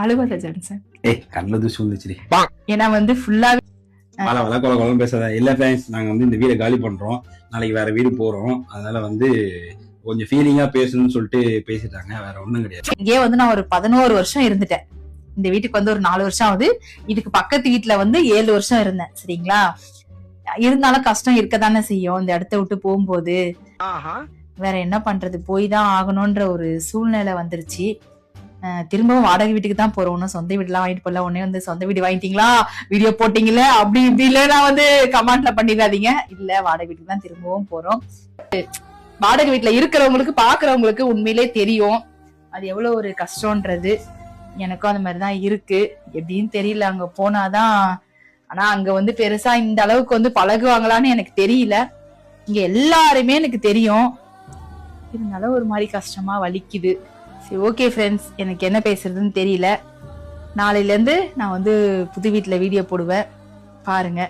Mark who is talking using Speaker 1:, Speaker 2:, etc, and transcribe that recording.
Speaker 1: அழுவல Jensen.
Speaker 2: கண்ணுல தூசி வந்துச்சு.
Speaker 1: ஏன்னா வந்து ஃபுல்லாவே
Speaker 2: பேசாத. இல்ல ஃப்ரெண்ட்ஸ், நாங்க வந்து இந்த வீடை காலி பண்றோம், நாளைக்கு வேற வீடு போறோம், அதனால வந்து கொஞ்சம் ஃபீலிங்கா பேசணும்னு சொல்லிட்டு பேசிட்டாங்க, வேற ஒண்ணும் கிடையாது.
Speaker 1: இங்கே வந்து நான் ஒரு 11 வருஷம் இருந்துட்டேன். இந்த வீட்டுக்கு வந்து ஒரு 4 வருஷம் ஆகுது. இதுக்கு பக்கத்து வீட்டுல வந்து 7 வருஷம் இருந்தேன். சரிங்களா? இருந்தாலும் கஷ்டம் இருக்கதானே செய்யும் இந்த இடத்த விட்டு போகும்போது. வேற என்ன பண்றது, போய் தான் ஆகணும்ன்ற ஒரு சூழ்நிலை வந்துருச்சு. திரும்பவும் வாடகை வீட்டுக்கு தான் போறோம். சொந்த வீடுலாம் வாங்கிட்டு போல. உடனே வந்து சொந்த வீடு வாங்கிட்டீங்களா, வீடியோ போட்டீங்களே அப்படி இப்படி இல்ல நான் வந்து கமெண்ட்ல பண்ணிடாதீங்க. இல்ல, வாடகை வீட்டுக்கு தான் திரும்பவும் போறோம். வாடகை வீட்டுல இருக்கிறவங்களுக்கு பாக்குறவங்களுக்கு உண்மையிலே தெரியும் அது எவ்வளவு ஒரு கஷ்டம்ன்றது. எனக்கும் அந்த மாதிரிதான் இருக்கு. எப்படின்னு தெரியல அங்க போனாதான். ஆனா அங்க வந்து பெருசா இந்த அளவுக்கு வந்து பழகுவாங்களான்னு எனக்கு தெரியல. இங்க எல்லாருமே எனக்கு தெரியும். இருந்தாலும் ஒரு மாதிரி கஷ்டமா வலிக்குது. சரி, ஓகே ஃப்ரெண்ட்ஸ், எனக்கு என்ன பேசுறதுன்னு தெரியல. நாளையில இருந்து நான் வந்து புது வீட்டுல வீடியோ போடுவேன், பாருங்க.